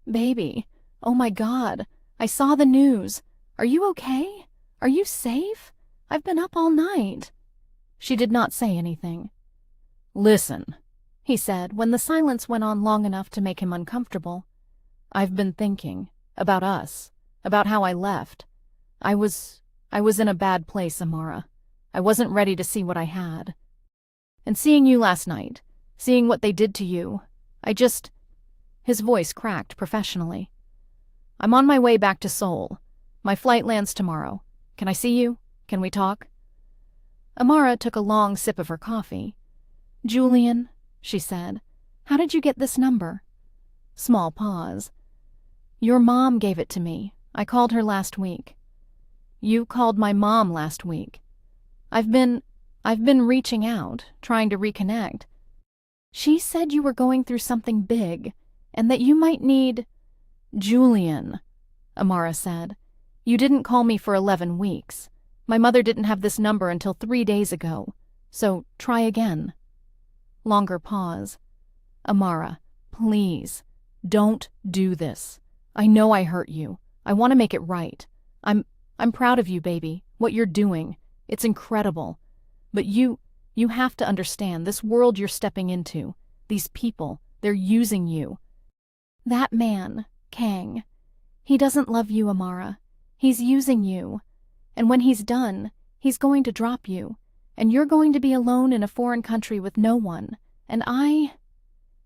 "Baby, oh my God, I saw the news. Are you okay? Are you safe? I've been up all night." She did not say anything. "Listen," he said when the silence went on long enough to make him uncomfortable. "I've been thinking about us, about how I left. I was in a bad place, Amara. I wasn't ready to see what I had. And seeing you last night, seeing what they did to you, I just—" His voice cracked professionally. "I'm on my way back to Seoul. My flight lands tomorrow. Can I see you? Can we talk?" Amara took a long sip of her coffee. "Julian," she said, "how did you get this number?" Small pause. "Your mom gave it to me. I called her last week." "You called my mom last week." I've been reaching out, trying to reconnect. She said you were going through something big, and that you might need—" "Julian," Amara said, "you didn't call me for 11 weeks. My mother didn't have this number until 3 days ago, so try again." Longer pause. "Amara, please, don't do this. I know I hurt you. I want to make it right. I'm proud of you, baby, what you're doing. It's incredible. But you have to understand this world you're stepping into. These people, they're using you. That man, Kang, he doesn't love you, Amara. He's using you. And when he's done, he's going to drop you. And you're going to be alone in a foreign country with no one. And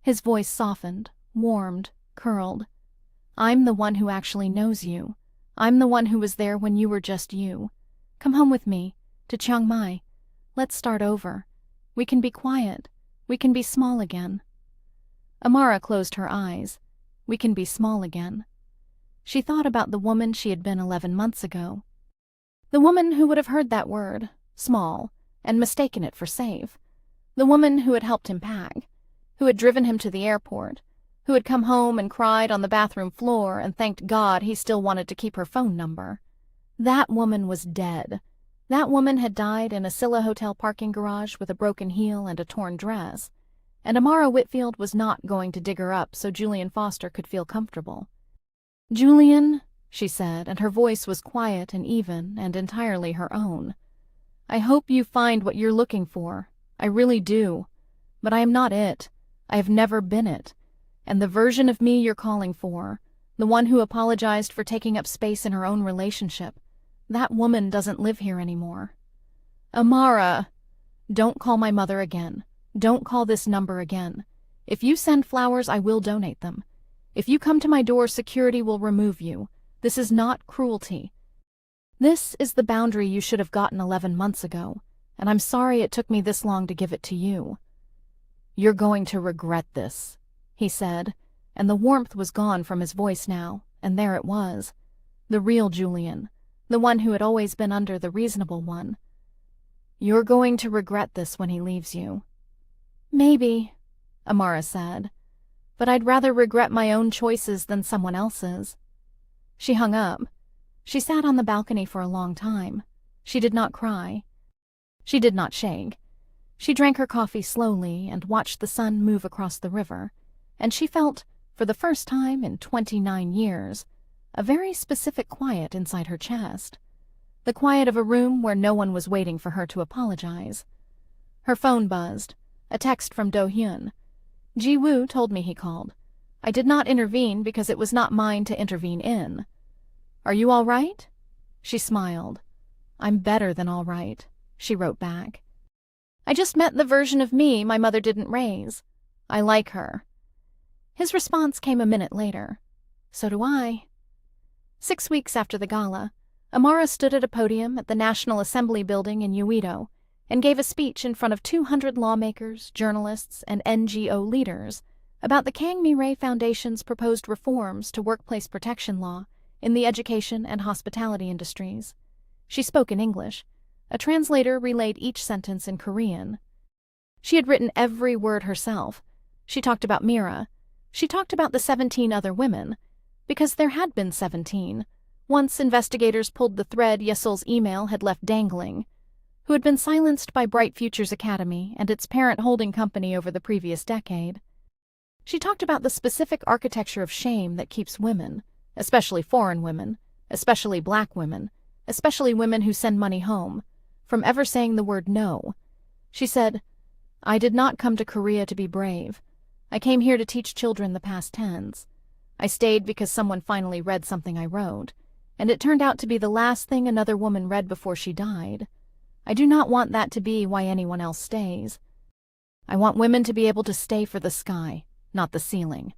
His voice softened, warmed, curled. "I'm the one who actually knows you. I'm the one who was there when you were just you. Come home with me, to Chiang Mai. Let's start over. We can be quiet. We can be small again." Amara closed her eyes. We can be small again. She thought about the woman she had been 11 months ago. The woman who would have heard that word, small, and mistaken it for safe. The woman who had helped him pack, who had driven him to the airport, who had come home and cried on the bathroom floor and thanked God he still wanted to keep her phone number. That woman was dead. That woman had died in a Silla Hotel parking garage with a broken heel and a torn dress, and Amara Whitfield was not going to dig her up so Julian Foster could feel comfortable. "Julian," she said, and her voice was quiet and even and entirely her own. "I hope you find what you're looking for. I really do. But I am not it. I have never been it. And the version of me you're calling for, the one who apologized for taking up space in her own relationship, that woman doesn't live here anymore." "Amara!" "Don't call my mother again. Don't call this number again. If you send flowers, I will donate them. If you come to my door, security will remove you. This is not cruelty. This is the boundary you should have gotten 11 months ago, and I'm sorry it took me this long to give it to you." "You're going to regret this," he said, and the warmth was gone from his voice now, and there it was. The real Julian, the one who had always been under the reasonable one. "You're going to regret this when he leaves you." "Maybe," Amara said, "but I'd rather regret my own choices than someone else's." She hung up. She sat on the balcony for a long time. She did not cry. She did not shake. She drank her coffee slowly and watched the sun move across the river, and she felt, for the first time in 29 years, a very specific quiet inside her chest. The quiet of a room where no one was waiting for her to apologize. Her phone buzzed. A text from Do-hyun. Ji-woo told me he called. I did not intervene because it was not mine to intervene in. Are you all right? She smiled. I'm better than all right, she wrote back. I just met the version of me my mother didn't raise. I like her. His response came a minute later. So do I. 6 weeks after the gala, Amara stood at a podium at the National Assembly building in Uedo and gave a speech in front of 200 lawmakers, journalists, and NGO leaders about the Kang Do-hyun Foundation's proposed reforms to workplace protection law in the education and hospitality industries. She spoke in English. A translator relayed each sentence in Korean. She had written every word herself. She talked about Mira. She talked about the 17 other women, because there had been 17, once investigators pulled the thread Yesol's email had left dangling, who had been silenced by Bright Futures Academy and its parent holding company over the previous decade. She talked about the specific architecture of shame that keeps women, especially foreign women, especially black women, especially women who send money home, from ever saying the word no. She said, I did not come to Korea to be brave. I came here to teach children the past tense. I stayed because someone finally read something I wrote, and it turned out to be the last thing another woman read before she died. I do not want that to be why anyone else stays. I want women to be able to stay for the sky, not the ceiling.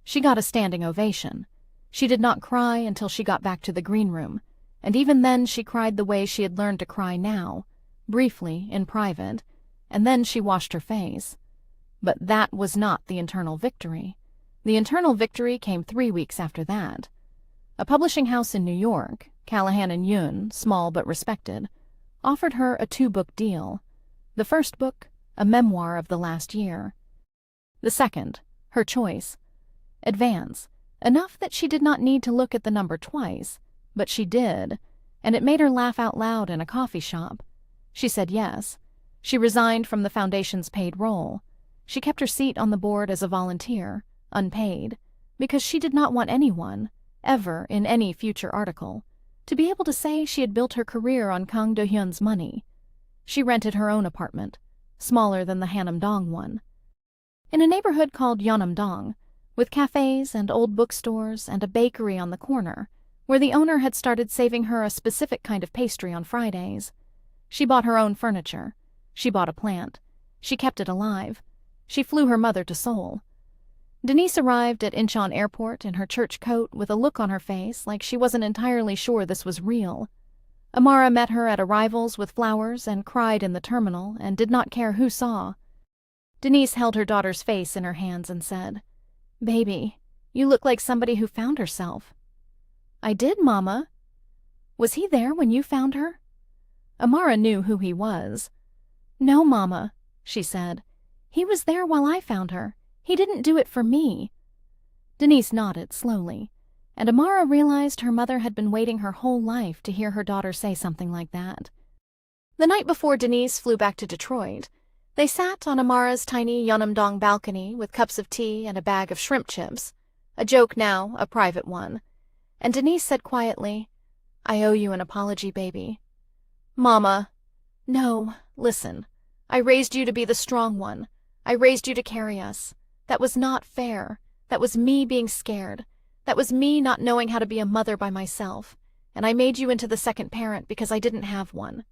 She got a standing ovation. She did not cry until she got back to the green room, and even then she cried the way she had learned to cry now, briefly, in private, and then she washed her face. But that was not the internal victory. The internal victory came 3 weeks after that. A publishing house in New York, Callahan & Yoon, small but respected, offered her a 2-book deal. The first book, a memoir of the last year. The second, her choice. Advance, enough that she did not need to look at the number twice, but she did, and it made her laugh out loud in a coffee shop. She said yes. She resigned from the foundation's paid role. She kept her seat on the board as a volunteer, unpaid, because she did not want anyone, ever in any future article, to be able to say she had built her career on Kang Do-hyun's money. She rented her own apartment, smaller than the Hanam-dong one, in a neighborhood called Yeonam-dong, with cafes and old bookstores and a bakery on the corner, where the owner had started saving her a specific kind of pastry on Fridays. She bought her own furniture. She bought a plant. She kept it alive. She flew her mother to Seoul. Denise arrived at Incheon Airport in her church coat with a look on her face like she wasn't entirely sure this was real. Amara met her at arrivals with flowers and cried in the terminal and did not care who saw. Denise held her daughter's face in her hands and said, Baby, you look like somebody who found herself. I did, Mama. Was he there when you found her? Amara knew who he was. No, Mama, she said. He was there while I found her. He didn't do it for me. Denise nodded slowly, and Amara realized her mother had been waiting her whole life to hear her daughter say something like that. The night before Denise flew back to Detroit, they sat on Amara's tiny Yeonam-dong balcony with cups of tea and a bag of shrimp chips, a joke now, a private one, and Denise said quietly, I owe you an apology, baby. Mama. No, listen. I raised you to be the strong one. I raised you to carry us. That was not fair. That was me being scared. That was me not knowing how to be a mother by myself, and I made you into the second parent because I didn't have one.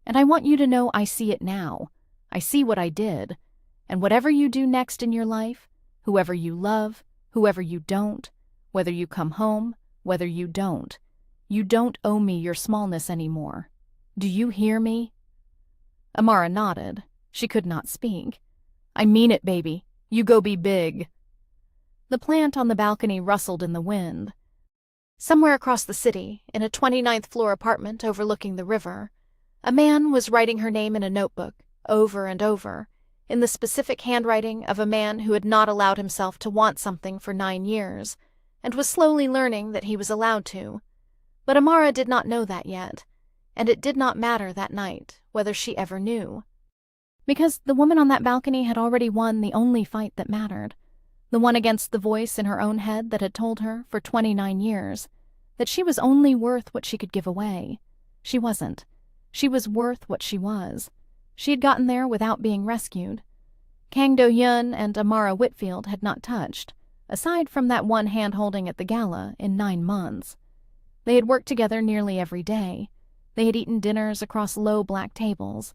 And I want you to know I see it now. I see what I did, and whatever you do next in your life, whoever you love, whoever you don't, whether you come home, whether you don't owe me your smallness anymore. Do you hear me? Amara nodded. She could not speak. I mean it, baby. You go be big. The plant on the balcony rustled in the wind. Somewhere across the city, in a 29th floor apartment overlooking the river, a man was writing her name in a notebook, over and over, in the specific handwriting of a man who had not allowed himself to want something for 9 years, and was slowly learning that he was allowed to. But Amara did not know that yet. and it did not matter that night whether she ever knew. Because the woman on that balcony had already won the only fight that mattered, the one against the voice in her own head that had told her for 29 years that she was only worth what she could give away. She wasn't. She was worth what she was. She had gotten there without being rescued. Kang Do-hyun and Amara Whitfield had not touched, aside from that one hand-holding at the gala, in 9 months. They had worked together nearly every day. They had eaten dinners across low black tables.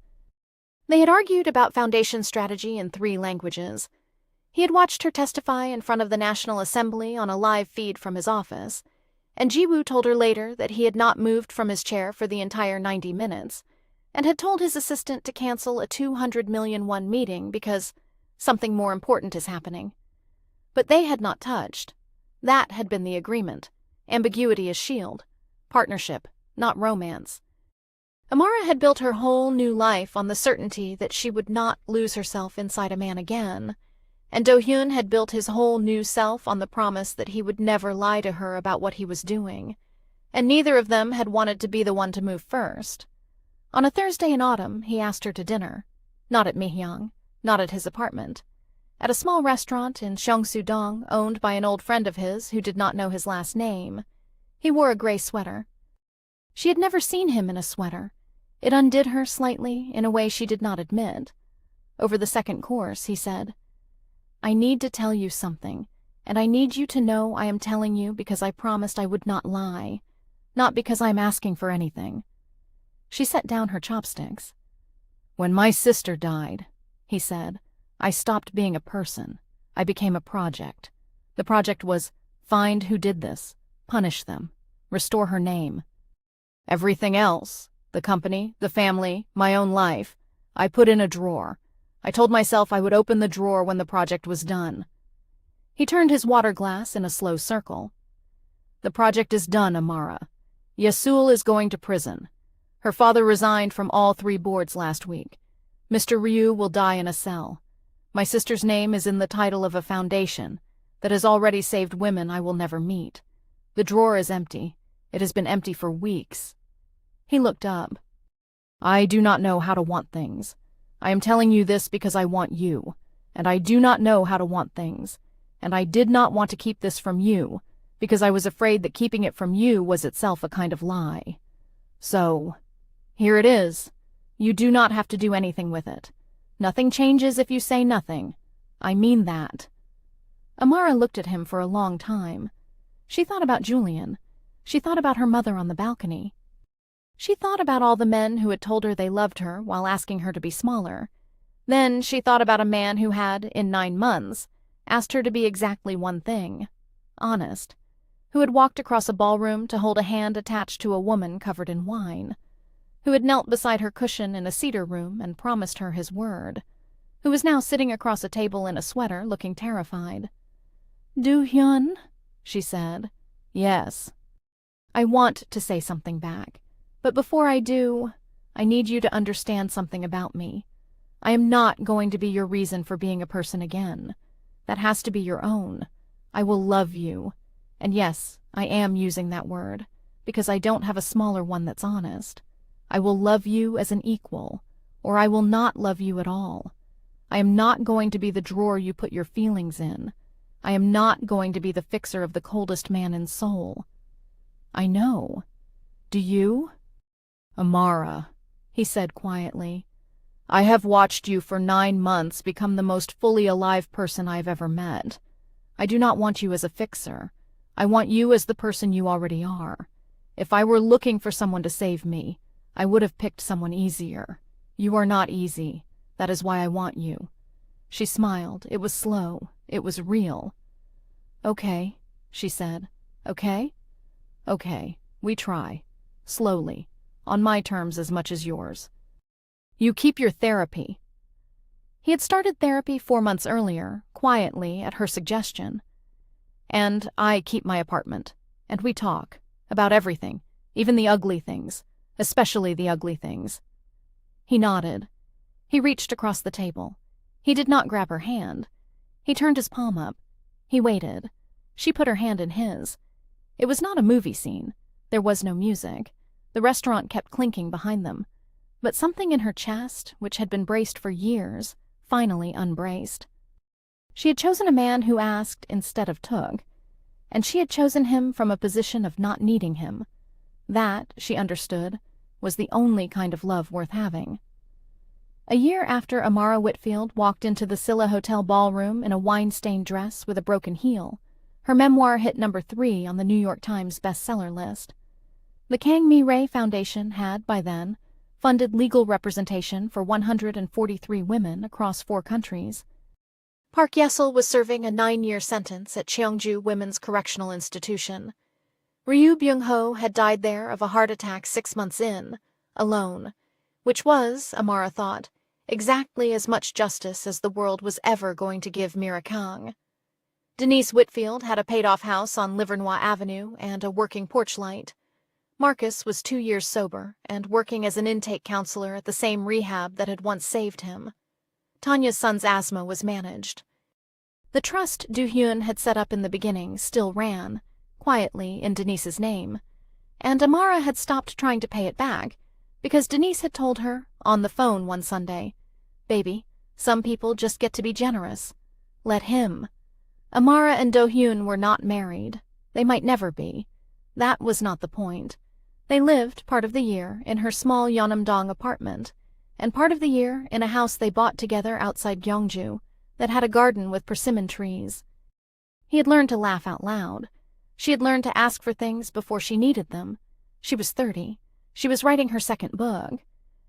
They had argued about foundation strategy in 3 languages. He had watched her testify in front of the National Assembly on a live feed from his office, and Ji-woo told her later that he had not moved from his chair for the entire 90 minutes, and had told his assistant to cancel a 200 million won meeting because something more important is happening. But they had not touched. That had been the agreement. Ambiguity is shield. Partnership, not romance. Amara had built her whole new life on the certainty that she would not lose herself inside a man again, and Do-hyun had built his whole new self on the promise that he would never lie to her about what he was doing, and neither of them had wanted to be the one to move first. On a Thursday in autumn, he asked her to dinner. Not at Mihyoung, not at his apartment. At a small restaurant in Seongsu-dong owned by an old friend of his who did not know his last name. He wore a gray sweater. She had never seen him in a sweater. It undid her slightly in a way she did not admit. Over the second course, he said, "I need to tell you something, and I need you to know I am telling you because I promised I would not lie, not because I am asking for anything." She set down her chopsticks. "When my sister died," he said, "I stopped being a person. I became a project. The project was find who did this, punish them, restore her name. Everything else, the company, the family, my own life, I put in a drawer. I told myself I would open the drawer when the project was done." He turned his water glass in a slow circle. "The project is done, Amara. Seoul is going to prison. Her father resigned from all 3 boards last week. Mr. Ryu will die in a cell. My sister's name is in the title of a foundation that has already saved women I will never meet. The drawer is empty. It has been empty for weeks." He looked up. "I do not know how to want things. I am telling you this because I want you, and I do not know how to want things, and I did not want to keep this from you because I was afraid that keeping it from you was itself a kind of lie. So, here it is. You do not have to do anything with it. Nothing changes if you say nothing. I mean that." Amara looked at him for a long time. She thought about Julian. She thought about her mother on the balcony. She thought about all the men who had told her they loved her while asking her to be smaller. Then she thought about a man who had, in 9 months, asked her to be exactly one thing, honest, who had walked across a ballroom to hold a hand attached to a woman covered in wine, who had knelt beside her cushion in a cedar room and promised her his word, who was now sitting across a table in a sweater looking terrified. "Do-hyun," she said. "Yes." "I want to say something back. But before I do, I need you to understand something about me. I am not going to be your reason for being a person again. That has to be your own. I will love you. And yes, I am using that word, because I don't have a smaller one that's honest. I will love you as an equal, or I will not love you at all. I am not going to be the drawer you put your feelings in. I am not going to be the fixer of the coldest man in Seoul. I know. Do you?" "Amara," he said quietly, "I have watched you for 9 months become the most fully alive person I have ever met. I do not want you as a fixer. I want you as the person you already are. If I were looking for someone to save me, I would have picked someone easier. You are not easy. That is why I want you." She smiled. It was slow. It was real. "Okay," she said. "Okay? Okay, we try. Slowly. On my terms as much as yours. You keep your therapy." He had started therapy 4 months earlier, quietly, at her suggestion. "And I keep my apartment. And we talk. About everything. Even the ugly things. Especially the ugly things." He nodded. He reached across the table. He did not grab her hand. He turned his palm up. He waited. She put her hand in his. It was not a movie scene. There was no music. The restaurant kept clinking behind them, but something in her chest, which had been braced for years, finally unbraced. She had chosen a man who asked instead of took, and she had chosen him from a position of not needing him. That, she understood, was the only kind of love worth having. A year after Amara Whitfield walked into the Scylla Hotel ballroom in a wine-stained dress with a broken heel, her memoir hit number 3 on the New York Times bestseller list. The Kang Do-hyun Foundation had, by then, funded legal representation for 143 women across 4 countries. Park Ye-sul was serving a 9-year sentence at Cheongju Women's Correctional Institution. Ryu Byung-ho had died there of a heart attack 6 months in, alone, which was, Amara thought, exactly as much justice as the world was ever going to give Mira Kang. Denise Whitfield had a paid-off house on Livernois Avenue and a working porch light. Marcus was 2 years sober and working as an intake counselor at the same rehab that had once saved him. Tanya's son's asthma was managed. The trust Do-hyun had set up in the beginning still ran, quietly in Denise's name, and Amara had stopped trying to pay it back because Denise had told her, on the phone one Sunday, "Baby, some people just get to be generous. Let him." Amara and Do-hyun were not married. They might never be. That was not the point. They lived part of the year in her small Yeonam-dong apartment, and part of the year in a house they bought together outside Gyeongju that had a garden with persimmon trees. He had learned to laugh out loud. She had learned to ask for things before she needed them. She was 30. She was writing her second book.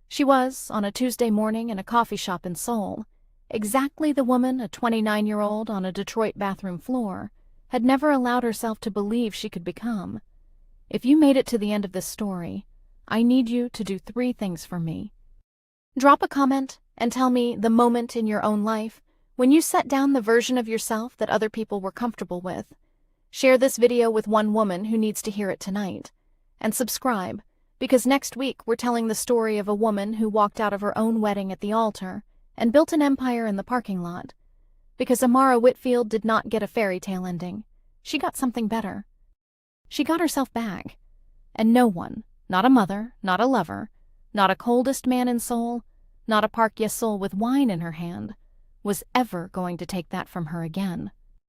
She was, on a Tuesday morning in a coffee shop in Seoul, exactly the woman a 29-year-old on a Detroit bathroom floor had never allowed herself to believe she could become. If you made it to the end of this story, I need you to do 3 things for me. Drop a comment and tell me the moment in your own life when you set down the version of yourself that other people were comfortable with. Share this video with one woman who needs to hear it tonight. And subscribe, because next week we're telling the story of a woman who walked out of her own wedding at the altar and built an empire in the parking lot. Because Amara Whitfield did not get a fairy tale ending. She got something better. She got herself back. And no one, not a mother, not a lover, not a coldest man in Seoul, not a Park Ye-sul with wine in her hand, was ever going to take that from her again.